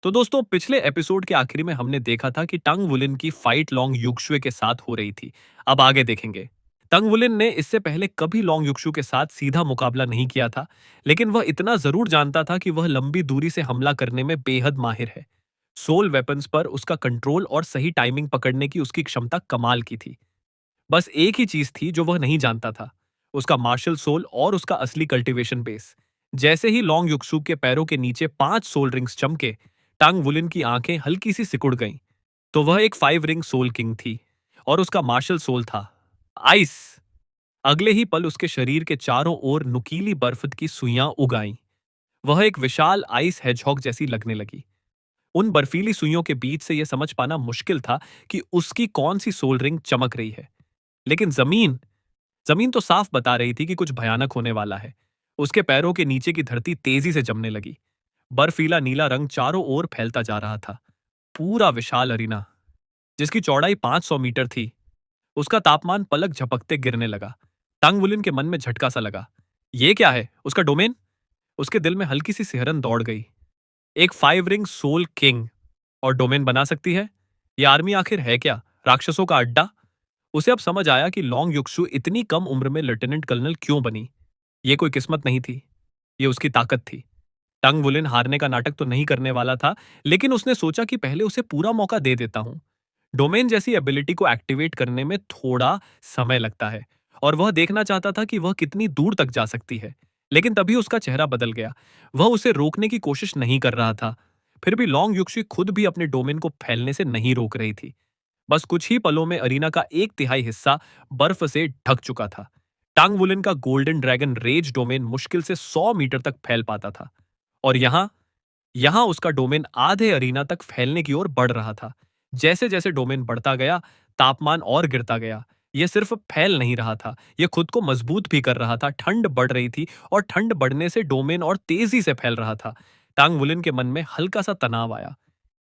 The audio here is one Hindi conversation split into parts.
तो दोस्तों पिछले एपिसोड के आखिरी में हमने देखा था कि टंग वुलिन की फाइट लोंग युक्शुए के साथ हो रही थी। अब आगे देखेंगे। टंग वुलिन ने इससे पहले कभी लोंग युक्शु के साथ सीधा मुकाबला नहीं किया था, लेकिन वह इतना जरूर जानता था कि वह लंबी दूरी से हमला करने में बेहद माहिर है। सोल वेपन्स पर उसका कंट्रोल और सही टाइमिंग पकड़ने की उसकी क्षमता कमाल की थी। बस एक ही चीज थी जो वह नहीं जानता था, उसका मार्शल सोल और उसका असली कल्टीवेशन बेस। जैसे ही लोंग युक्सु के पैरों के नीचे 5 सोल रिंग्स चमके, टांग वुलिन की आंखें हल्की सी सिकुड़ गईं। तो वह एक 5 रिंग सोल किंग थी और उसका मार्शल सोल था आइस। अगले ही पल उसके शरीर के चारों ओर नुकीली बर्फ की सुइयां उग आईं। वह एक विशाल आइस हेजहॉग जैसी लगने लगी। उन बर्फीली सुइयों के बीच से यह समझ पाना मुश्किल था कि उसकी कौन सी सोल रिंग चमक रही है। लेकिन जमीन जमीन तो साफ बता रही थी कि कुछ भयानक होने वाला है। उसके पैरों के नीचे की धरती तेजी से जमने लगी। बर्फीला नीला रंग चारों ओर फैलता जा रहा था। पूरा विशाल अरीना, जिसकी चौड़ाई 500 मीटर थी, उसका तापमान पलक झपकते गिरने लगा। टांगवुलिन के मन में झटका सा लगा। ये क्या है? उसका डोमेन? उसके दिल में हल्की सी सिहरन दौड़ गई। एक 5 रिंग सोल किंग और डोमेन बना सकती है? यह आर्मी आखिर है क्या? राक्षसों का अड्डा? उसे अब समझ आया कि लोंग युक्सु इतनी कम उम्र में लेफ्टिनेंट कर्नल क्यों बनी। ये कोई किस्मत नहीं थी, ये उसकी ताकत थी। टंग वुलिन हारने का नाटक तो नहीं करने वाला था, लेकिन उसने सोचा कि पहले उसे पूरा मौका दे देता हूं। डोमेन जैसी एबिलिटी को एक्टिवेट करने में थोड़ा समय लगता है और वह देखना चाहता था कि वह कितनी दूर तक जा सकती है। लेकिन तभी उसका चेहरा बदल गया। वह उसे रोकने की कोशिश नहीं कर रहा था। फिर भी लोंग युक्सु खुद भी अपने डोमेन को फैलने से नहीं रोक रही थी। बस कुछ ही पलों में अरीना का 1/3 हिस्सा बर्फ से ढक चुका था। टांग वुलिन का गोल्डन ड्रैगन रेज डोमेन मुश्किल से 100 मीटर तक फैल पाता था। और यहां यहां उसका डोमेन आधे अरीना तक फैलने की ओर बढ़ रहा था। जैसे जैसे डोमेन बढ़ता गया, तापमान और गिरता गया। यह सिर्फ फैल नहीं रहा था, यह खुद को मजबूत भी कर रहा था। ठंड बढ़ रही थी और ठंड बढ़ने से डोमेन और तेजी से फैल रहा था। टांग वुलिन के मन में हल्का सा तनाव आया।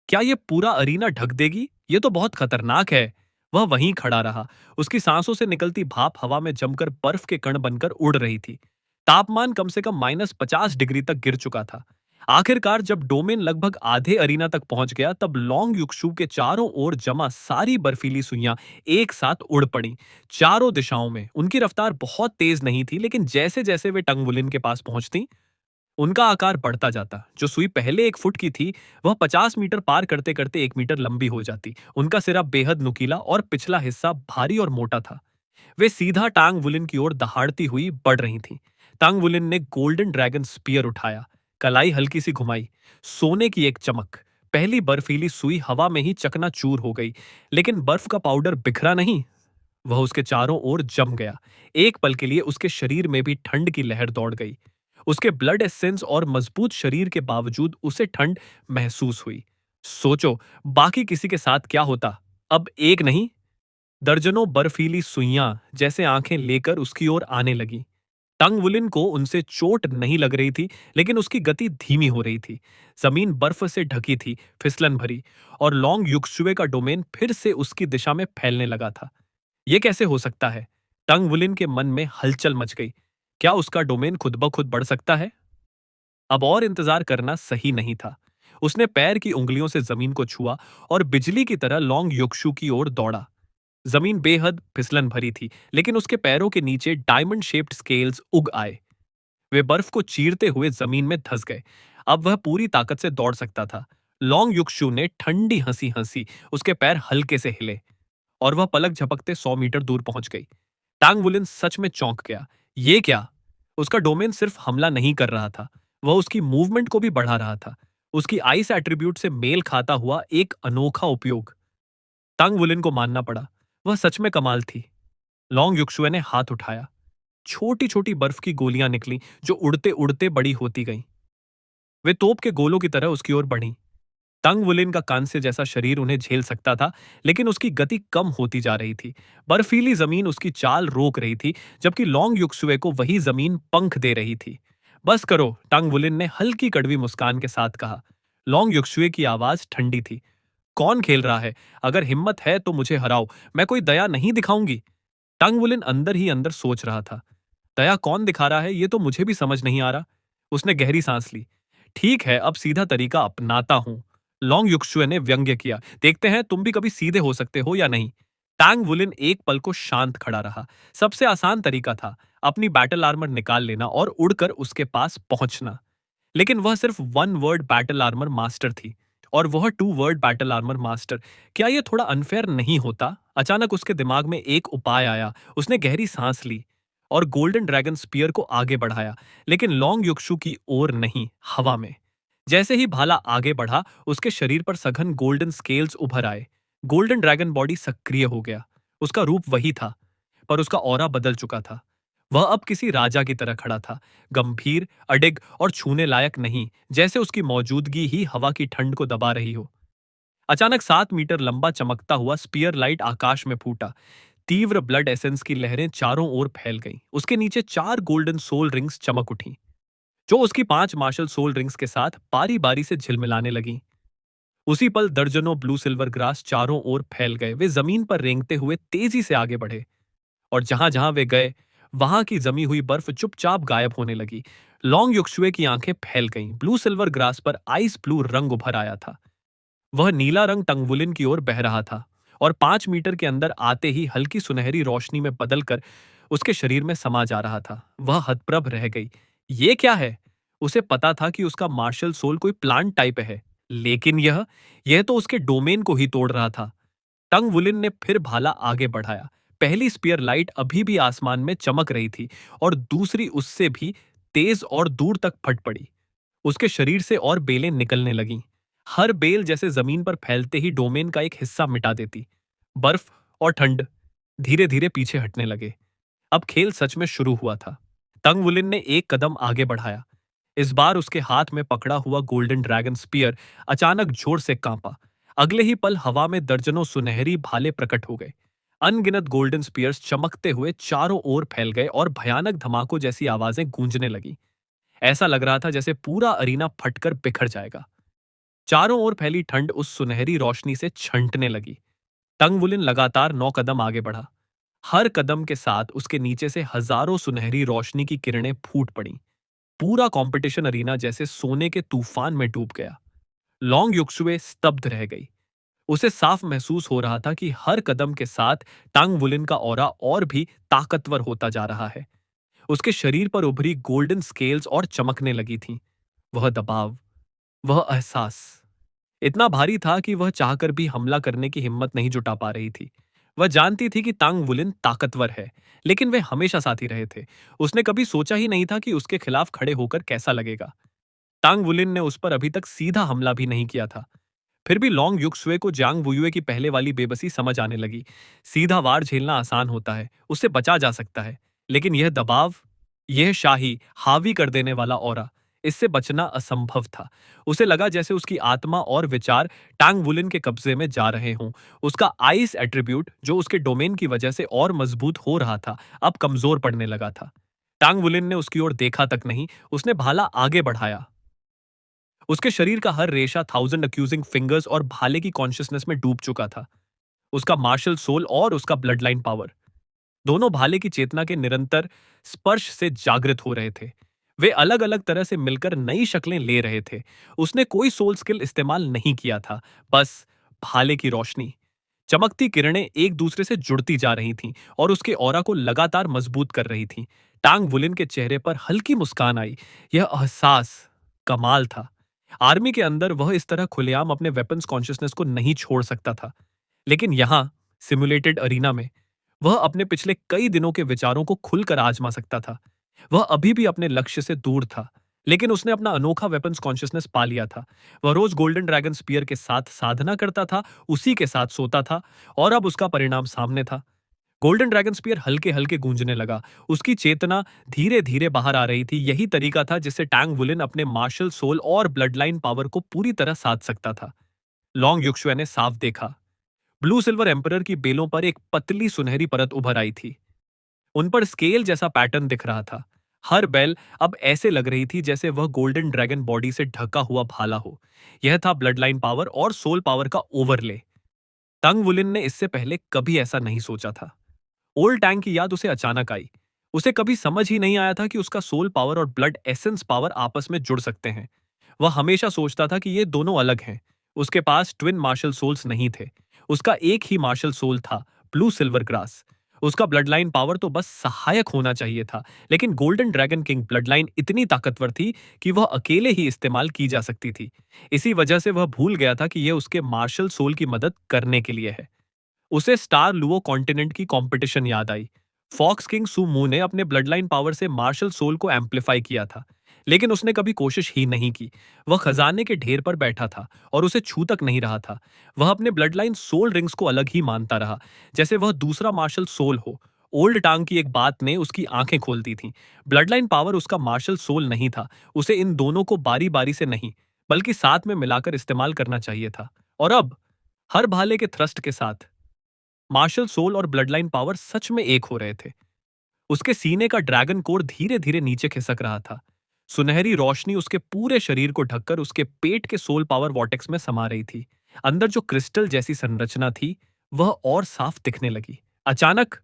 क्या यह पूरा अरीना ढक देगी? यह तो बहुत खतरनाक है। वह वहीं खड़ा रहा। उसकी सांसों से निकलती भाप हवा में जमकर बर्फ के कण बनकर उड़ रही थी। तापमान कम से कम -50 डिग्री तक गिर चुका था। आखिरकार जब डोमेन लगभग आधे अरीना तक पहुंच गया, तब लोंग युक्सु के चारों ओर जमा सारी बर्फीली सुइयां एक साथ उड़ पड़ी, चारों दिशाओं में। उनकी रफ्तार बहुत तेज नहीं थी, लेकिन जैसे जैसे वे टंगवुलिन के पास पहुंचती, उनका आकार बढ़ता जाता। जो सुई पहले 1 फुट की थी, वह 50 मीटर पार करते करते 1 मीटर लंबी हो जाती। उनका सिरा बेहद नुकीला और पिछला हिस्सा भारी और मोटा था। वे सीधा टांग वुलिन की ओर दहाड़ती हुई बढ़ रही थीं। टांग वुलिन ने गोल्डन ड्रैगन स्पीयर उठाया, कलाई हल्की सी घुमाई। सोने की एक चमक। पहली बर्फीली सुई हवा में ही चकनाचूर हो गई, लेकिन बर्फ का पाउडर बिखरा नहीं। वह उसके चारों ओर जम गया। एक पल के लिए उसके शरीर में भी ठंड की लहर दौड़ गई। उसके ब्लड एसेंस और मजबूत शरीर के बावजूद उसे ठंड महसूस हुई। सोचो, बाकी किसी के साथ क्या होता। अब एक नहीं, दर्जनों बर्फीली सुइयां जैसे आंखें लेकर उसकी ओर आने लगी। टंगवुलिन को उनसे चोट नहीं लग रही थी, लेकिन उसकी गति धीमी हो रही थी। जमीन बर्फ से ढकी थी, फिसलन भरी, और लोंग युक्सुए का डोमेन फिर से उसकी दिशा में फैलने लगा था। यह कैसे हो सकता है? टंगवुलिन के मन में हलचल मच गई। क्या उसका डोमेन खुद ब खुद बढ़ सकता है? अब और इंतजार करना सही नहीं था। उसने पैर की उंगलियों से जमीन को छुआ और बिजली की तरह लोंग युक्सु की ओर दौड़ा। जमीन बेहद फिसलन भरी थी, लेकिन उसके पैरों के नीचे डायमंड शेप्ड स्केल्स उग आए। वे बर्फ को चीरते हुए जमीन में धंस गए। अब वह पूरी ताकत से दौड़ सकता था। लोंग युक्सु ने ठंडी हंसी हंसी। उसके पैर हल्के से हिले और वह पलक झपकते 100 मीटर दूर पहुंच गई। टांग वुलिन सच में चौंक गया। ये क्या? उसका डोमेन सिर्फ हमला नहीं कर रहा था, वह उसकी मूवमेंट को भी बढ़ा रहा था। उसकी आइस एट्रीब्यूट से मेल खाता हुआ एक अनोखा उपयोग। टांग वुलिन को मानना पड़ा, वह सच में कमाल थी। लोंग युक्सुए ने हाथ उठाया। छोटी छोटी बर्फ की गोलियां निकली, जो उड़ते उड़ते बड़ी होती गईं। वे तोप के गोलों की तरह उसकी ओर बढ़ीं। टंग वुलिन का कांस्य जैसा शरीर उन्हें झेल सकता था, लेकिन उसकी गति कम होती जा रही थी। बर्फीली जमीन उसकी चाल रोक रही थी, जबकि लोंग युक्सुए को वही जमीन पंख दे रही थी। बस करो, टंग वुलिन ने हल्की कड़वी मुस्कान के साथ कहा। लोंग युक्सुए की आवाज ठंडी थी। कौन खेल रहा है? अगर हिम्मत है तो मुझे हराओ, मैं कोई दया नहीं दिखाऊंगी। टंग वुलिन अंदर ही अंदर सोच रहा था। दया कौन दिखा रहा है, ये तो मुझे भी समझ नहीं आ रहा। उसने गहरी सांस ली। ठीक है, अब सीधा तरीका अपनाता हूं। लॉन्ग युक्शुए ने व्यंग्य किया। देखते हैं तुम भी कभी सीधे हो सकते हो या नहीं। टांग वुलिन एक पल को शांत खड़ा रहा। सबसे आसान तरीका था अपनी बैटल आर्मर निकाल लेना और उड़कर उसके पास पहुंचना। लेकिन वह सिर्फ one word battle armour master थी और वह two word battle armour master. क्या यह थोड़ा अनफेयर नहीं होता? अचानक उसके दिमाग में एक उपाय आया। उसने गहरी सांस ली और गोल्डन ड्रैगन स्पीयर को आगे बढ़ाया, लेकिन लॉन्ग युक्षु की ओर नहीं, हवा में। जैसे ही भाला आगे बढ़ा, उसके शरीर पर सघन गोल्डन स्केल्स उभर आए। गोल्डन ड्रैगन बॉडी सक्रिय हो गया। उसका रूप वही था, पर उसका ऑरा बदल चुका था। वह अब किसी राजा की तरह खड़ा था, गंभीर, अडिग और छूने लायक नहीं, जैसे उसकी मौजूदगी ही हवा की ठंड को दबा रही हो। अचानक 7 मीटर लंबा चमकता हुआ स्पीयर लाइट आकाश में फूटा। तीव्र ब्लड एसेंस की लहरें चारों ओर फैल गईं। उसके नीचे 4 गोल्डन सोल रिंग्स चमक उठी, जो उसकी 5 मार्शल सोल रिंग्स के साथ बारी बारी से झिलमिलाने लगीं। उसी पल दर्जनों ब्लू सिल्वर ग्रास चारों ओर फैल गए। वे जमीन पर रेंगते हुए तेजी से आगे बढ़े और जहां जहां वे गए, वहां की जमी हुई बर्फ चुपचाप गायब होने लगी। लॉन्ग युक्सुए की आंखें फैल गईं। ब्लू सिल्वर ग्रास पर आइस ब्लू रंग उभर आया था। वह नीला रंग टंगवुलिन की ओर बह रहा था और 5 मीटर के अंदर आते ही हल्की सुनहरी रोशनी में बदलकर उसके शरीर में समा जा रहा था। वह हतप्रभ रह गई। ये क्या है? उसे पता था कि उसका मार्शल सोल कोई प्लांट टाइप है, लेकिन यह तो उसके डोमेन को ही तोड़ रहा था। टंग वुलिन ने फिर भाला आगे बढ़ाया। पहली स्पीयर लाइट अभी भी आसमान में चमक रही थी और दूसरी उससे भी तेज और दूर तक फट पड़ी। उसके शरीर से और बेलें निकलने लगीं। हर बेल जैसे जमीन पर फैलते ही डोमेन का एक हिस्सा मिटा देती। बर्फ और ठंड धीरे धीरे पीछे हटने लगे। अब खेल सच में शुरू हुआ था। टंग वुलिन ने एक कदम आगे बढ़ाया। इस बार उसके हाथ में पकड़ा हुआ गोल्डन ड्रैगन स्पीयर अचानक जोर से कांपा। अगले ही पल हवा में दर्जनों सुनहरी भाले प्रकट हो गए। अनगिनत गोल्डन स्पीयर्स चमकते हुए चारों ओर फैल गए और भयानक धमाकों जैसी आवाजें गूंजने लगी। ऐसा लग रहा था जैसे पूरा अरीना फटकर बिखर जाएगा। चारों ओर फैली ठंड उस सुनहरी रोशनी से छंटने लगी। टंगवुलिन लगातार 9 कदम आगे बढ़ा। हर कदम के साथ उसके नीचे से हजारों सुनहरी रोशनी की किरणें फूट पड़ी। पूरा कंपटीशन अरीना जैसे सोने के तूफान में डूब गया। लॉन्ग युक्सुए स्तब्ध रह गई। उसे साफ महसूस हो रहा था कि हर कदम के साथ टांग वुलिन का ऑरा और भी ताकतवर होता जा रहा है। उसके शरीर पर उभरी गोल्डन स्केल्स और चमकने लगी थीं। वह दबाव, वह एहसास इतना भारी था कि वह चाहकर भी हमला करने की हिम्मत नहीं जुटा पा रही थी। वह जानती थी कि तांग वुलिन ताकतवर है, लेकिन वे हमेशा साथी रहे थे। उसने कभी सोचा ही नहीं था कि उसके खिलाफ खड़े होकर कैसा लगेगा। टांग वुलिन ने उस पर अभी तक सीधा हमला भी नहीं किया था। फिर भी लॉन्ग युक्सुए को जांग वुयुए की पहले वाली बेबसी समझ आने लगी। सीधा वार झेलना आसान होता है, उससे बचा जा सकता है, लेकिन यह दबाव, यह शाही हावी कर देने वाला ऑरा, इससे बचना असंभव था। उसे लगा जैसे उसकी आत्मा और विचार टांग वुलिन के कब्जे में जा रहे हों। उसका आइस एट्रीब्यूट, जो उसके डोमेन की वजह से और मजबूत हो रहा था, अब कमजोर पड़ने लगा था। टांग वुलिन ने उसकी ओर देखा तक नहीं, उसने भाला आगे बढ़ाया। उसके शरीर का हर रेशा थाउजेंड अक्यूजिंग फिंगर्स और भाले की कॉन्शियसनेस में डूब चुका था। उसका मार्शल सोल और उसका ब्लड लाइन पावर दोनों भाले की चेतना के निरंतर स्पर्श से जागृत हो रहे थे। वे अलग अलग तरह से मिलकर नई शक्लें ले रहे थे। उसने कोई सोल स्किल इस्तेमाल नहीं किया था, बस भाले की रोशनी। चमकती किरणें एक दूसरे से जुड़ती जा रही थीं और उसके ऑरा को लगातार मजबूत कर रही थीं। टांग वुलिन के चेहरे पर हल्की मुस्कान आई। यह एहसास कमाल था। आर्मी के अंदर वह इस तरह खुलेआम अपने वेपन्स कॉन्शियसनेस को नहीं छोड़ सकता था, लेकिन यहां सिमुलेटेड अरीना में वह अपने पिछले कई दिनों के विचारों को खुलकर आजमा सकता था। वह अभी भी अपने लक्ष्य से दूर था, लेकिन उसने अपना अनोखा वेपन्स कॉन्शियसनेस पा लिया था। वह रोज गोल्डन ड्रैगन स्पीयर के साथ साधना करता था, उसी के साथ सोता था, और अब उसका परिणाम सामने था। गोल्डन ड्रैगन स्पीयर हल्के हल्के गूंजने लगा। उसकी चेतना धीरे धीरे बाहर आ रही थी। यही तरीका था जिससे टैंग वुलिन अपने मार्शल सोल और ब्लड लाइन पावर को पूरी तरह साध सकता था। लॉन्ग युक्सुए ने साफ देखा। ब्लू सिल्वर एम्परर की बेलों पर एक पतली सुनहरी परत उभर आई थी। उन पर स्केल जैसा पैटर्न दिख रहा था। हर बेल अब ऐसे लग रही थी जैसे वह गोल्डन ड्रैगन बॉडी से ढका हुआ भाला हो। यह था ब्लड लाइन पावर और सोल पावर का ओवरले। टंग वुलिन ने इससे पहले कभी ऐसा नहीं सोचा था। ओल्ड टैंक की याद उसे अचानक आई। उसे कभी समझ ही नहीं आया था कि उसका सोल पावर और ब्लड एसेंस पावर आपस में जुड़ सकते हैं। वह हमेशा सोचता था कि ये दोनों अलग हैं। उसके पास ट्विन मार्शल सोल्स नहीं थे। उसका एक ही मार्शल सोल था, ब्लू सिल्वर ग्रास। उसका ब्लड लाइन पावर तो बस सहायक होना चाहिए था, लेकिन golden dragon king blood line इतनी ताकतवर थी कि वह अकेले ही इस्तेमाल की जा सकती थी। इसी वजह से वह भूल गया था कि यह उसके मार्शल सोल की मदद करने के लिए है। उसे स्टार लुओ कॉन्टिनेंट की कंपटीशन याद आई। फॉक्स किंग सुमू ने अपने ब्लड लाइन पावर से मार्शल सोल को एम्पलीफाई किया था, लेकिन उसने कभी कोशिश ही नहीं की। वह खजाने के ढेर पर बैठा था और उसे छू तक नहीं रहा था। वह अपने ब्लड लाइन सोल रिंग्स को अलग ही मानता रहा, जैसे वह दूसरा मार्शल सोल हो। ओल्ड टांग की एक बात ने उसकी आंखें खोल दी थी। ब्लड लाइन पावर उसका मार्शल सोल नहीं था। उसे इन दोनों को बारी बारी से नहीं, बल्कि साथ में मिलाकर इस्तेमाल करना चाहिए था। और अब हर भाले के थ्रस्ट के साथ मार्शल सोल और ब्लड लाइन पावर सच में एक हो रहे थे। उसके सीने का ड्रैगन कोर धीरे धीरे नीचे खिसक रहा था। सुनहरी रोशनी उसके पूरे शरीर को ढककर उसके पेट के सोल पावर वॉटेक्स में समा रही थी। अंदर जो क्रिस्टल जैसी संरचना थी, वह और साफ दिखने लगी। अचानक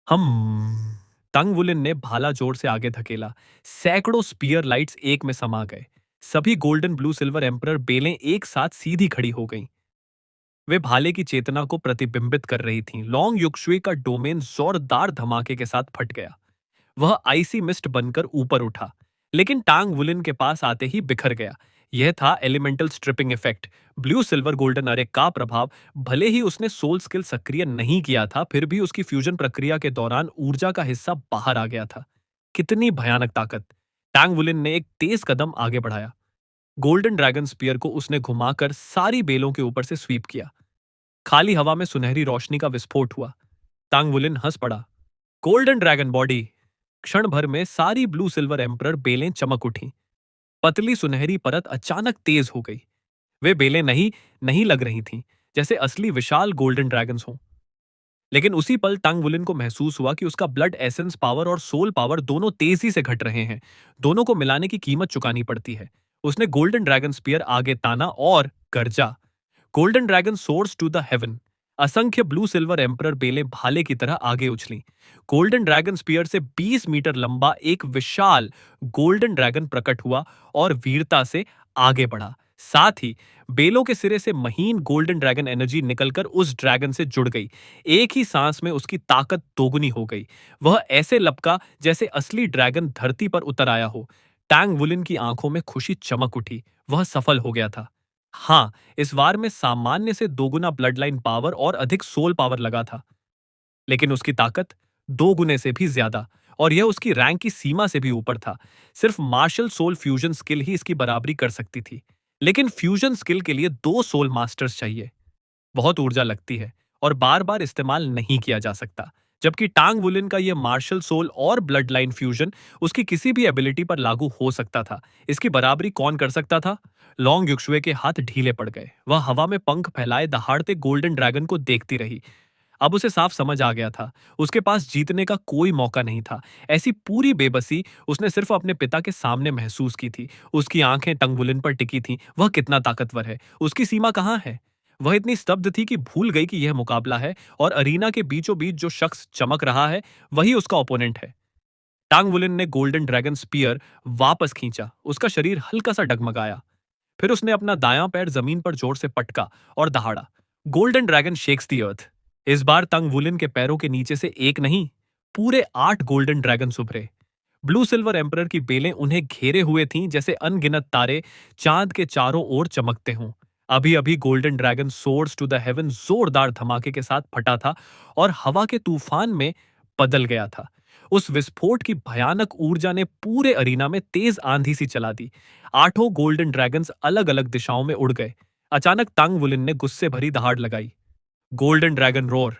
हम तंग वुलिन ने भाला जोर से आगे धकेला। सैकड़ों स्पीयर लाइट्स एक में समा गए। सभी गोल्डन ब्लू सिल्वर एम्परर बेलें एक साथ सीधी खड़ी हो गईं। वे भाले की चेतना को प्रतिबिंबित कर रही थीं। लॉन्ग युक्शुई का डोमेन जोरदार धमाके के साथ फट गया। वह आइसी मिस्ट बनकर ऊपर उठा, लेकिन टांग वुलिन के पास आते ही बिखर गया। यह था elemental stripping effect, blue silver golden अरे का प्रभाव। भले ही उसने सोल स्किल सक्रिय नहीं किया था, फिर भी उसकी फ्यूजन प्रक्रिया के दौरान ऊर्जा का हिस्सा बाहर आ गया था। कितनी भयानक ताकत! टांग वुलिन ने एक तेज कदम आगे बढ़ाया। गोल्डन ड्रैगन स्पीयर को उसने घुमाकर सारी बेलों के ऊपर से स्वीप किया। खाली हवा में सुनहरी रोशनी का विस्फोट हुआ। टांग वुलिन हंस पड़ा। Golden dragon body! क्षण भर में सारी ब्लू सिल्वर एम्परर बेलें चमक उठी। पतली सुनहरी परत अचानक तेज हो गई। वे बेलें नहीं नहीं लग रही थीं, जैसे असली विशाल गोल्डन ड्रैगन्स हों। लेकिन उसी पल टांग वुलिन को महसूस हुआ कि उसका ब्लड एसेंस पावर और सोल पावर दोनों तेजी से घट रहे हैं। दोनों को मिलाने की कीमत चुकानी पड़ती है। उसने गोल्डन ड्रैगन स्पीयर आगे ताना और गरजा, golden dragon source to the heaven. असंख्य ब्लू सिल्वर एम्परर बेलें भाले की तरह आगे उछली। गोल्डन ड्रैगन स्पीयर से 20 मीटर लंबा एक विशाल गोल्डन ड्रैगन प्रकट हुआ और वीरता से आगे बढ़ा। साथ ही बेलों के सिरे से महीन गोल्डन ड्रैगन एनर्जी निकलकर उस ड्रैगन से जुड़ गई। एक ही सांस में उसकी ताकत दोगुनी हो गई। वह ऐसे लपका जैसे असली ड्रैगन धरती पर उतर आया हो। टैंग वुलिन की आंखों में खुशी चमक उठी। वह सफल हो गया था। हाँ, इस वार में सामान्य से दोगुना ब्लड लाइन पावर और अधिक सोल पावर लगा था, लेकिन उसकी ताकत दो गुने से भी ज्यादा, और यह उसकी रैंक की सीमा से भी ऊपर था। सिर्फ मार्शल सोल फ्यूजन स्किल ही इसकी बराबरी कर सकती थी, लेकिन फ्यूजन स्किल के लिए दो सोल मास्टर्स चाहिए। बहुत ऊर्जा लगती है और बार बार इस्तेमाल नहीं किया जा सकता। जबकि टांग वुलिन का यह मार्शल सोल और ब्लड लाइन फ्यूजन उसकी किसी भी एबिलिटी पर लागू हो सकता था। इसकी बराबरी कौन कर सकता था? लॉन्ग युक्शुए के हाथ ढीले पड़ गए। वह हवा में पंख फैलाए दहाड़ते गोल्डन ड्रैगन को देखती रही। अब उसे साफ समझ आ गया था, उसके पास जीतने का कोई मौका नहीं था। ऐसी पूरी बेबसी उसने सिर्फ अपने पिता के सामने महसूस की थी। उसकी आंखें टंगवुलिन पर टिकी थीं। वह कितना ताकतवर है, उसकी सीमा कहाँ है? वह इतनी स्तब्ध थी कि भूल गई कि यह मुकाबला है और अरीना के बीचों बीच जो शख्स चमक रहा है, वही उसका ओपोनेंट है। टांग वुलिन ने गोल्डन ड्रैगन स्पीयर वापस खींचा। उसका शरीर हल्का सा डगमगाया। फिर उसने अपना दायां पैर जमीन पर जोर से पटका और दहाड़ा। Golden dragon shakes the earth. इस बार तंग वुलिन के पैरों के नीचे से एक नहीं, पूरे 8 गोल्डन ड्रैगन उभरे। ब्लू सिल्वर एम्परर की बेलें उन्हें घेरे हुए थीं, जैसे अनगिनत तारे चांद के चारों ओर चमकते हों। अभी अभी golden dragon source to the heaven जोरदार धमाके के साथ फटा था और हवा के तूफान में बदल गया था। उस विस्फोट की भयानक ऊर्जा ने पूरे अरीना में तेज आंधी सी चला दी। आठों गोल्डन ड्रैगन्स अलग अलग दिशाओं में उड़ गए। अचानक तंग वुलिन ने गुस्से भरी दहाड़ लगाई। Golden dragon roar!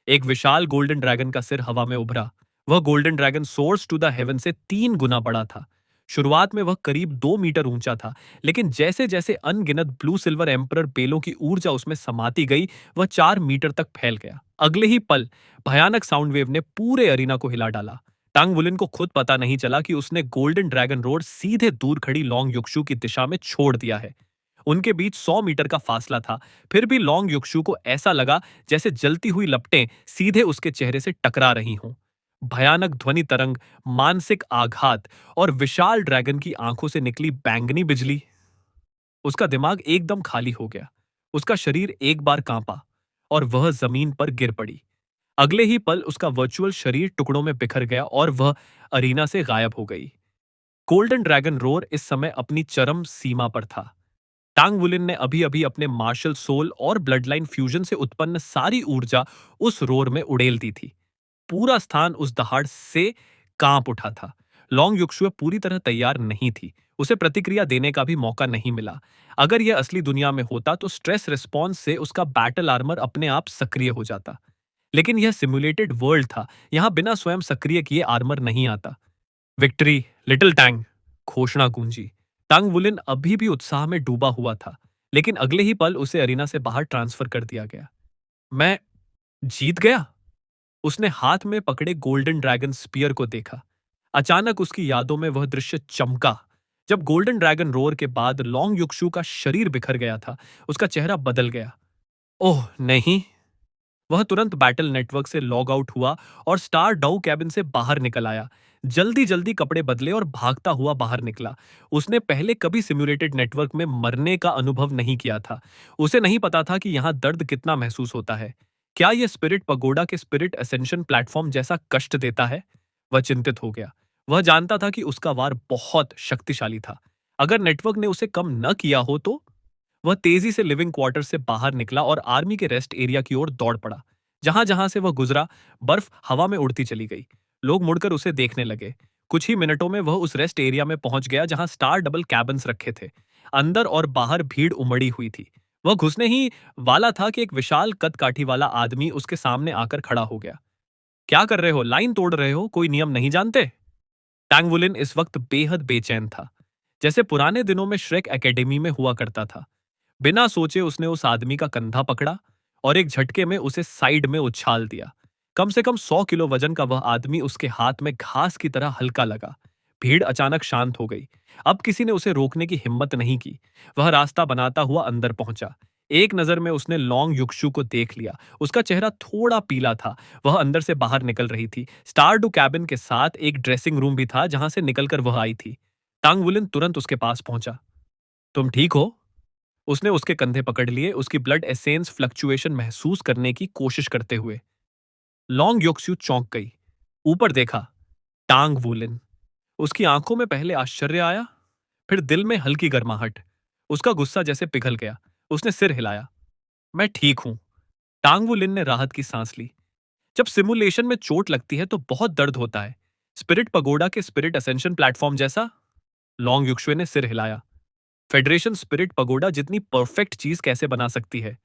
एक विशाल गोल्डन ड्रैगन का सिर हवा में उभरा। वह golden dragon source to the heaven से 3 गुना बड़ा था। शुरुआत में वह करीब 2 मीटर ऊंचा था, लेकिन जैसे जैसे अनगिनत ब्लू सिल्वर एम्परर बेलों की ऊर्जा उसमें समाती गई, वह 4 मीटर तक फैल गया। अगले ही पल भयानक साउंड वेव ने पूरे अरीना को हिला डाला। टांग वुलिन को खुद पता नहीं चला कि उसने गोल्डन ड्रैगन रोड सीधे दूर खड़ी लॉन्ग युक्षु की दिशा में छोड़ दिया है। उनके बीच 100 मीटर का फासला था। फिर भी लॉन्ग युक्षु को ऐसा लगा जैसे जलती हुई लपटें सीधे उसके चेहरे से टकरा रही हों। भयानक ध्वनि तरंग, मानसिक आघात और विशाल ड्रैगन की आंखों से निकली बैंगनी बिजली। उसका दिमाग एकदम खाली हो गया। उसका शरीर एक बार कांपा और वह जमीन पर गिर पड़ी। अगले ही पल उसका वर्चुअल शरीर टुकड़ों में बिखर गया और वह अरीना से गायब हो गई। गोल्डन ड्रैगन रोर इस समय अपनी चरम सीमा पर था। टांग वुलिन ने अभी अभी अपने मार्शल सोल और ब्लड लाइन फ्यूजन से उत्पन्न सारी ऊर्जा उस रोर में उड़ेल दी थी। पूरा स्थान उस दहाड़ से कांप उठा था। लॉन्ग युक्सुए पूरी तरह तैयार नहीं थी। उसे प्रतिक्रिया देने का भी मौका नहीं मिला। अगर यह असली दुनिया में होता तो स्ट्रेस रिस्पॉन्स से उसका बैटल आर्मर अपने आप सक्रिय हो जाता। लेकिन यह सिमुलेटेड वर्ल्ड था। यहां बिना स्वयं सक्रिय किए आर्मर नहीं आता। विक्ट्री लिटिल टैंग, घोषणा गूंजी। टांग वुलिन अभी भी उत्साह में डूबा हुआ था, लेकिन अगले ही पल उसे अरीना से बाहर ट्रांसफर कर दिया गया। मैं जीत गया। उसने हाथ में पकड़े गोल्डन ड्रैगन स्पीयर को देखा। अचानक उसकी यादों में वह दृश्य चमका जब गोल्डन ड्रैगन रोर के बाद लॉन्ग युक्सू का शरीर बिखर गया था। उसका चेहरा बदल गया। ओह नहीं। वह तुरंत बैटल नेटवर्क से लॉग आउट हुआ और स्टार डाउ कैबिन से बाहर निकल आया। जल्दी जल्दी कपड़े बदले और भागता हुआ बाहर निकला। उसने पहले कभी सिम्युलेटेड नेटवर्क में मरने का अनुभव नहीं किया था। उसे नहीं पता था कि यहां दर्द कितना महसूस होता है। क्या यह स्पिरिट पगोडा के स्पिरिट असेंशन प्लेटफॉर्म जैसा कष्ट देता है? वह चिंतित हो गया। वह जानता था कि उसका वार बहुत शक्तिशाली था। अगर नेटवर्क ने उसे कम न किया हो तो? वह तेजी से लिविंग क्वार्टर से बाहर निकला और आर्मी के रेस्ट एरिया की ओर दौड़ पड़ा। जहां जहां से वह गुजरा, बर्फ हवा में उड़ती चली गई। लोग मुड़कर उसे देखने लगे। कुछ ही मिनटों में वह उस रेस्ट एरिया में पहुंच गया जहां स्टार डबल कैबिन्स रखे थे। अंदर और बाहर भीड़ उमड़ी हुई थी। वह घुसने ही वाला था कि एक विशाल कद काठी वाला आदमी उसके सामने आकर खड़ा हो गया। क्या कर रहे हो? लाइन तोड़ रहे हो? कोई नियम नहीं जानते? टैंगवुलिन इस वक्त बेहद बेचैन था, जैसे पुराने दिनों में श्रेक एकेडमी में हुआ करता था। बिना सोचे उसने उस आदमी का कंधा पकड़ा और एक झटके में उसे साइड में उछाल दिया। कम से कम 100 किलो वजन का वह आदमी उसके हाथ में घास की तरह हल्का लगा। भीड़ अचानक शांत हो गई। अब किसी ने उसे रोकने की हिम्मत नहीं की। वह रास्ता बनाता हुआ अंदर पहुंचा। एक नजर में उसने लॉन्ग युक्शु को देख लिया। उसका चेहरा थोड़ा पीला था। वह अंदर से बाहर निकल रही थी। स्टार डू कैबिन के साथ एक ड्रेसिंग रूम भी था जहां से निकलकर वह आई थी। टांग वुलिन तुरंत उसके पास पहुंचा। तुम ठीक हो? उसने उसके कंधे पकड़ लिए, उसकी ब्लड एसेंस फ्लक्चुएशन महसूस करने की कोशिश करते हुए। लॉन्ग योक्स्यू चौंक गई। ऊपर देखा। टांग वुलिन। उसकी आंखों में पहले आश्चर्य आया, फिर दिल में हल्की गर्माहट। उसका गुस्सा जैसे पिघल गया। उसने सिर हिलाया। मैं ठीक हूं। टांग वुलिन ने राहत की सांस ली। जब सिमुलेशन में चोट लगती है तो बहुत दर्द होता है। स्पिरिट पगोडा के स्पिरिट असेंशन प्लेटफॉर्म जैसा? लॉन्ग युक्शुए ने सिर हिलाया। फेडरेशन स्पिरिट पगोडा जितनी परफेक्ट चीज कैसे बना सकती है?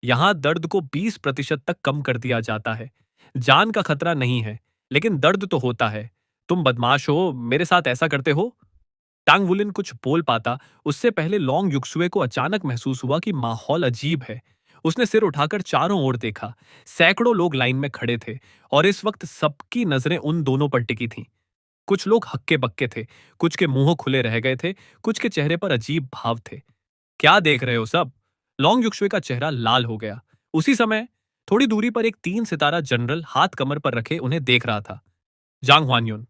यहां दर्द को 20% तक कम कर दिया जाता है। जान का खतरा नहीं है, लेकिन दर्द तो होता है। तुम बदमाश हो, मेरे साथ ऐसा करते हो? टांग वुलिन कुछ बोल पाता उससे पहले लॉन्ग युक्सुए को अचानक महसूस हुआ कि माहौल अजीब है। उसने सिर उठाकर चारों ओर देखा। सैकड़ों लोग लाइन में खड़े थे और इस वक्त सबकी नजरें उन दोनों पर टिकी थीं। कुछ लोग हक्के बक्के थे, कुछ के मुंह खुले रह गए थे, कुछ के चेहरे पर अजीब भाव थे। क्या देख रहे हो सब? लॉन्ग युक्शुए का चेहरा लाल हो गया। उसी समय थोड़ी दूरी पर एक 3 सितारा जनरल हाथ कमर पर रखे उन्हें देख रहा था। जांग हुआन्युन।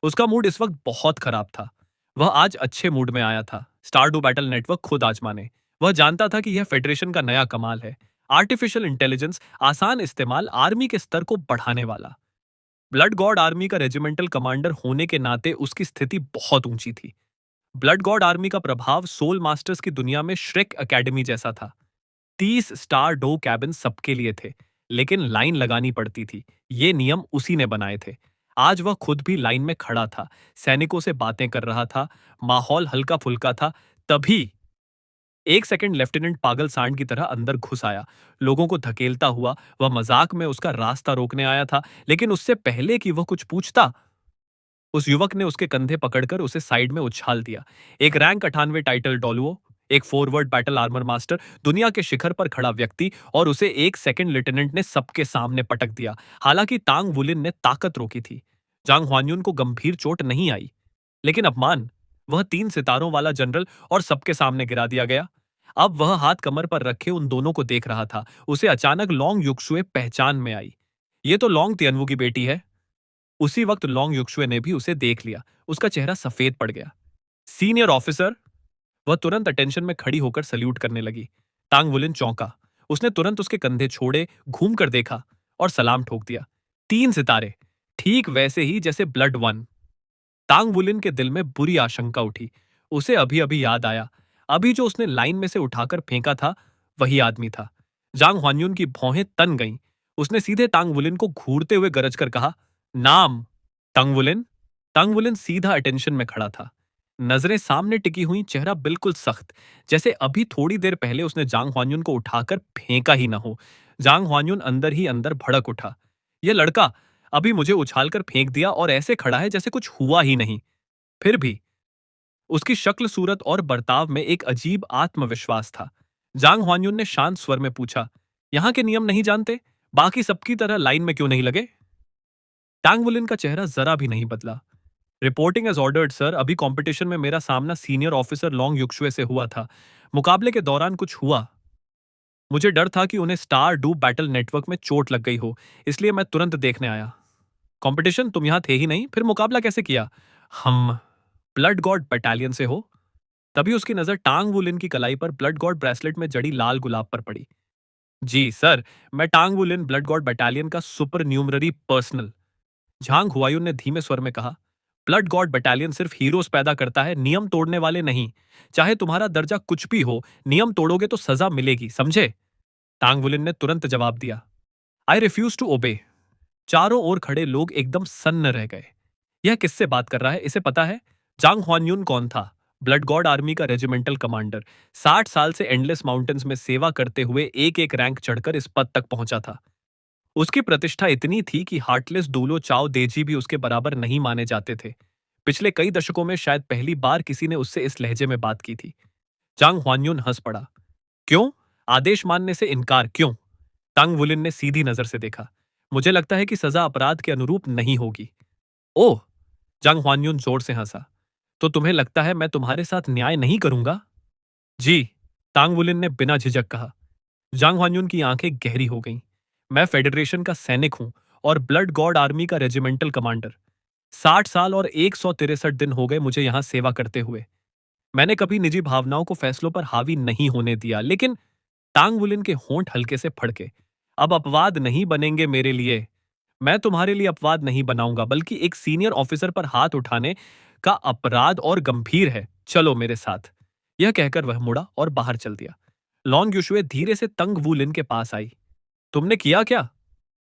उसका मूड इस वक्त बहुत खराब था। वह आज अच्छे मूड में आया था। स्टारडू बैटल नेटवर्क खुद आजमाने। वह जानता था कि यह फेडरेशन का नया कमाल है। आर्टिफिशियल इंटेलिजेंस, आसान इस्तेमाल, आर्मी के स्तर को बढ़ाने वाला। ब्लड गॉड आर्मी का रेजिमेंटल कमांडर होने के नाते उसकी स्थिति बहुत ऊंची थी। ब्लड गॉड आर्मी का प्रभाव सोल मास्टर्स की दुनिया में श्रेक एकेडमी जैसा था। 30 स्टार डो कैबिन सबके लिए थे, लेकिन लाइन लगानी पड़ती थी। ये नियम उसी ने बनाए थे। आज वह खुद भी लाइन में खड़ा था, सैनिकों से बातें कर रहा था। माहौल हल्का फुल्का था। तभी एक सेकंड लेफ्टिनेंट पागल सांड की तरह अंदर घुस आया, लोगों को धकेलता हुआ। वह मजाक में उसका रास्ता रोकने आया था, लेकिन उससे पहले कि वह कुछ पूछता, उस युवक ने उसके कंधे पकड़कर उसे साइड में उछाल दिया। एक रैंक 98 टाइटल डॉलुओ, एक फॉरवर्ड बैटल आर्मर मास्टर, दुनिया के शिखर पर खड़ा व्यक्ति, और उसे एक सेकंड लेफ्टिनेंट ने सबके सामने पटक दिया। हालांकि तांग वुलिन ने ताकत रोकी थी। जांग हुआन्युन को गंभीर चोट नहीं आई, लेकिन अपमान। वह 3 सितारों वाला जनरल और सबके सामने गिरा दिया गया। अब वह हाथ कमर पर रखे उन दोनों को देख रहा था। उसे अचानक लॉन्ग युक्सुए पहचान में आई। ये तो लॉन्ग तियनवू की बेटी है। उसी वक्त लॉन्ग युक्सुए ने भी उसे देख लिया। उसका चेहरा सफेद पड़ गया। Senior officer. वह तुरंत अटेंशन में खड़ी होकर सल्यूट करने लगी। तांग वुलिन चौंका। उसने तुरंत उसके कंधे छोड़े, घूम कर देखा और सलाम ठोक दिया। 3 सितारे, ठीक वैसे ही जैसे ब्लड वन। तांग वुलिन के दिल में बुरी आशंका उठी। उसे अभी अभी याद आया, अभी जो उसने लाइन में से उठाकर फेंका था, वही आदमी था। जांग ह्वान्यून की भौहें तन गईं। उसने सीधे तांग वुलिन को घूरते हुए गरज कर कहा, नाम। तंग वुलिन। तंग वुलिन सीधा अटेंशन में खड़ा था, नजरें सामने टिकी हुई, चेहरा बिल्कुल सख्त, जैसे अभी थोड़ी देर पहले उसने जांग ह्वान्यून को उठाकर फेंका ही ना हो। जांग ह्वान्यून अंदर ही अंदर भड़क उठा। यह लड़का अभी मुझे उछालकर फेंक दिया और ऐसे खड़ा है जैसे कुछ हुआ ही नहीं। फिर भी उसकी शक्ल सूरत और बर्ताव में एक अजीब आत्मविश्वास था। जांग ह्वान्यून ने शांत स्वर में पूछा, यहां के नियम नहीं जानते? बाकी सबकी तरह लाइन में क्यों नहीं लगे? टांग वुलिन का चेहरा जरा भी नहीं बदला। Reporting as ordered sir. अभी कंपटीशन में मेरा सामना सीनियर ऑफिसर लोंग युक्शुए से हुआ था। मुकाबले के दौरान कुछ हुआ। मुझे डर था कि उन्हें स्टार डू बैटल नेटवर्क में चोट लग गई हो, इसलिए मैं तुरंत देखने आया। कंपटीशन तुम यहां थे ही नहीं, फिर मुकाबला कैसे किया? हम ब्लड गॉड बटालियन से हो। तभी उसकी नजर टांग वुलिन की कलाई पर ब्लड गॉड ब्रेसलेट में जड़ी लाल गुलाब पर पड़ी। जी सर, मैं टांग वुलिन ब्लड गॉड बटालियन का सुपर न्यूमररी पर्सनल। झांग हुआयुन ने धीमे स्वर में कहा, ब्लड गॉड बटालियन सिर्फ हीरोज पैदा करता है, नियम तोड़ने वाले नहीं। चाहे तुम्हारा दर्जा कुछ भी हो, नियम तोड़ोगे तो सजा मिलेगी, समझे? टांग वुलिन ने तुरंत जवाब दिया, आई रिफ्यूज टू ओबे। चारों ओर खड़े लोग एकदम सन्न रह गए। यह किससे बात कर रहा है, इसे पता है? जांग ह्वान्यून कौन था? ब्लड गॉड आर्मी का रेजिमेंटल कमांडर। 60 साल से एंडलेस माउंटेन्स में सेवा करते हुए एक एक रैंक चढ़कर इस पद तक पहुंचा था। उसकी प्रतिष्ठा इतनी थी कि हार्टलेस दूलो चाओ देजी भी उसके बराबर नहीं माने जाते थे। पिछले कई दशकों में शायद पहली बार किसी ने उससे इस लहजे में बात की थी। जांग ह्वान्यून हंस पड़ा। क्यों? आदेश मानने से इनकार क्यों? तंग वुलिन ने सीधी नजर से देखा। मुझे लगता है कि सजा अपराध के अनुरूप नहीं होगी। ओह! जांग ह्वान्यून जोर से हंसा। तो तुम्हें लगता है मैं तुम्हारे साथ न्याय नहीं करूंगा? जी, तांग वुलिन ने बिना झिझक कहा। जांग ह्वान्यून की आंखें गहरी हो गईं। मैं फेडरेशन का सैनिक हूं और ब्लड गॉड आर्मी का रेजिमेंटल कमांडर। 60 साल और 163 दिन हो गए मुझे यहां सेवा करते हुए। मैंने कभी निजी भावनाओं को फैसलों पर हावी नहीं होने दिया, लेकिन टांग वुलिन के होंठ हल्के से फड़के। अब अपवाद नहीं बनेंगे मेरे लिए। मैं तुम्हारे लिए अपवाद नहीं बनाऊंगा, बल्कि एक सीनियर ऑफिसर पर हाथ उठाने का अपराध और गंभीर है। चलो मेरे साथ। यह कहकर वह मुड़ा और बाहर चल दिया। लॉन्ग युशुए धीरे से तंग वुलिन के पास आई। तुमने किया क्या?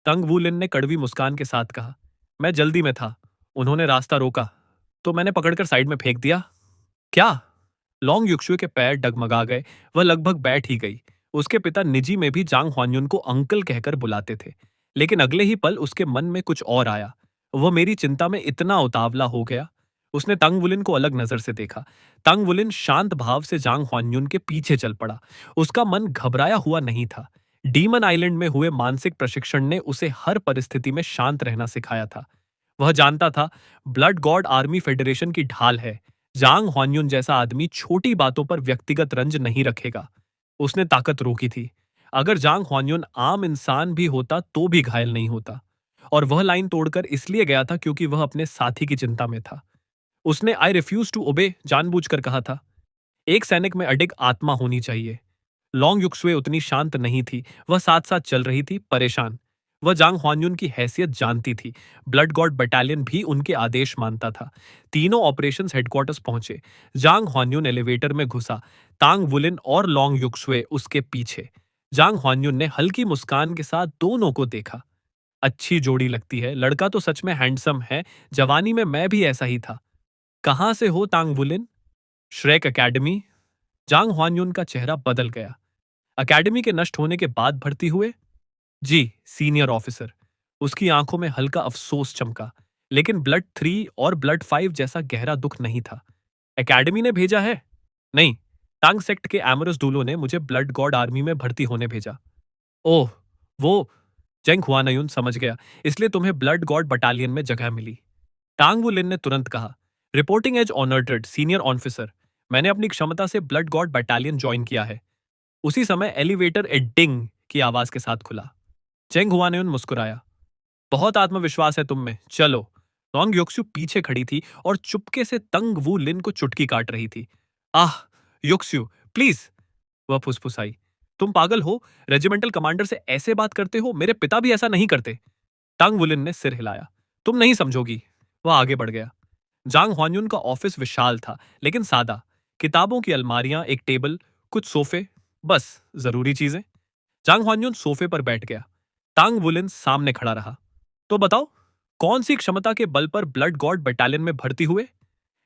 तंग वुलिन ने कड़वी मुस्कान के साथ कहा, मैं जल्दी में था। उन्होंने रास्ता रोका तो मैंने पकड़कर साइड में फेंक दिया। क्या? लॉन्ग युक्शुए के पैर डगमगा गए। वह लगभग बैठ ही गई। उसके पिता निजी में भी जांग ह्वान्यून को अंकल कहकर बुलाते थे, लेकिन अगले ही पल उसके मन में कुछ और आया। वह मेरी चिंता में इतना उतावला हो गया। उसने तंग वुलिन को अलग नजर से देखा। तंग वुलिन शांत भाव से जांग ह्वान्यून के पीछे चल पड़ा। उसका मन घबराया हुआ नहीं था। डीमन आइलैंड में हुए मानसिक प्रशिक्षण ने उसे हर परिस्थिति में शांत रहना सिखाया था। वह जानता था ब्लड गॉड आर्मी फेडरेशन की ढाल है। जांग ह्वान्यून जैसा आदमी छोटी बातों पर व्यक्तिगत रंज नहीं रखेगा। उसने ताकत रोकी थी। अगर जांग ह्वान्यून आम इंसान भी होता तो भी घायल नहीं होता। और वह लाइन तोड़कर इसलिए गया था क्योंकि वह अपने साथी की चिंता में था। उसने आई रिफ्यूज टू ओबे जानबूझकर कहा था। एक सैनिक में अडिग आत्मा होनी चाहिए। लॉन्ग युक्सुए उतनी शांत नहीं थी। वह साथ साथ चल रही थी, परेशान। वह जांग ह्वान्यून की हैसियत जानती थी। ब्लड गॉड बटालियन भी उनके आदेश मानता था। तीनों ऑपरेशंस हेडक्वार्टर्स पहुंचे। जांग ह्वान्यून एलिवेटर में घुसा। तांग वुलिन और लॉन्ग युक्सुए उसके पीछे। जांग ह्वान्यून ने हल्की मुस्कान के साथ दोनों को देखा। अच्छी जोड़ी लगती है, लड़का तो सच में हैंडसम है। जवानी में मैं भी ऐसा ही था। कहां से हो तांग वुलिन? Shrek academy. जांग ह्वान्यून का चेहरा बदल गया। एकेडमी के नष्ट होने के बाद भर्ती हुए? जी, सीनियर ऑफिसर। उसकी आंखों में हल्का अफसोस चमका, लेकिन ब्लड 3 और ब्लड 5 जैसा गहरा दुख नहीं था। एकेडमी ने भेजा है? नहीं, टांग सेक्ट के एमरस डूलो ने मुझे ब्लड गॉड आर्मी में भर्ती होने भेजा। ओह, वो। जेंग हुआनयुन समझ गया, इसलिए तुम्हें ब्लड गॉड बटालियन में जगह मिली। टांग वुलिन ने तुरंत कहा, reporting as honoured senior officer. मैंने अपनी क्षमता से ब्लड गॉड बटालियन ज्वाइन किया है। उसी समय एलिवेटर एडिंग की आवाज के साथ खुला। चेंग हुआनयुन मुस्कुराया। बहुत आत्मविश्वास है तुम में, चलो। लॉन्ग योक्सु पीछे खड़ी थी और चुपके से तंग वू लिन को चुटकी काट रही थी। आह, योक्सु, प्लीज। वह फुसफुसाई। तुम पागल हो? रेजिमेंटल कमांडर से ऐसे बात करते हो? मेरे पिता भी ऐसा नहीं करते। टांग वुलिन ने सिर हिलाया। तुम नहीं समझोगी। वह आगे बढ़ गया। जांग हुआन्युन का ऑफिस विशाल था, लेकिन सादा। किताबों की अलमारियां, एक टेबल, कुछ सोफे, बस जरूरी चीजें। जांग हुआन्युन सोफे पर बैठ गया। टांग वुलिन सामने खड़ा रहा। तो बताओ, कौन सी क्षमता के बल पर ब्लड गॉड बटालियन में भर्ती हुए?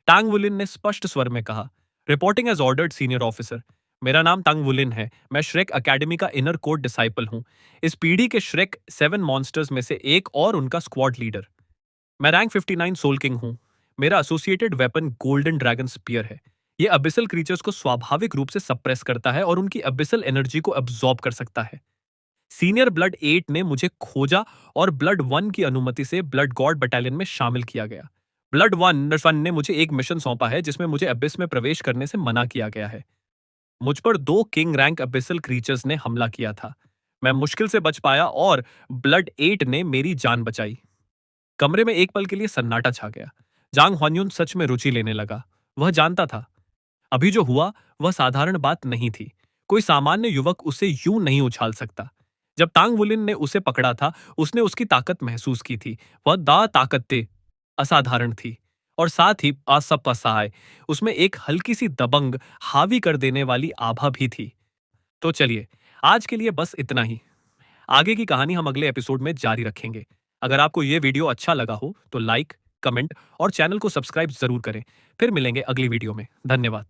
टांग वुलिन ने स्पष्ट स्वर में कहा। Reporting as ordered senior officer. मेरा नाम टांग वुलिन है। मैं श्रेक अकेडमी का इनर कोड डिसाइपल हूं। इस पीढ़ी के श्रेक 7 मॉन्स्टर्स में से एक और उनका स्क्वाड लीडर। मैं रैंक 59 सोल किंग हूं। मेरा associated weapon golden dragon spear है। यह अबिसल क्रीचर्स को स्वाभाविक रूप से सप्रेस करता है और उनकी अबिसल एनर्जी को अब्सॉर्ब कर सकता है। सीनियर ब्लड 8 ने मुझे खोजा और ब्लड 1 की अनुमति से ब्लड गॉड बटालियन में शामिल किया गया। ब्लड 1 ने मुझे एक मिशन सौंपा है जिसमें मुझे अबिस में प्रवेश करने से मना किया गया है। मुझ पर 2 किंग रैंक अबिसल क्रीचर्स ने हमला किया था। मैं मुश्किल से बच पाया और ब्लड 8 ने मेरी जान बचाई। कमरे में एक पल के लिए सन्नाटा छा गया। जांग हुआन्युन सच में रुचि लेने लगा। वह जानता था, अभी जो हुआ वह साधारण बात नहीं थी। कोई सामान्य युवक उसे यूं नहीं उछाल सकता। जब टांग वुलिन ने उसे पकड़ा था, उसने उसकी ताकत महसूस की थी। वह दा ताकत असाधारण थी और साथ ही असपसहाय। उसमें एक हल्की सी दबंग, हावी कर देने वाली आभा भी थी। तो चलिए, आज के लिए बस इतना ही। आगे की कहानी हम अगले एपिसोड में जारी रखेंगे। अगर आपको यह वीडियो अच्छा लगा हो तो लाइक, कमेंट और चैनल को सब्सक्राइब जरूर करें। फिर मिलेंगे अगली वीडियो में। धन्यवाद।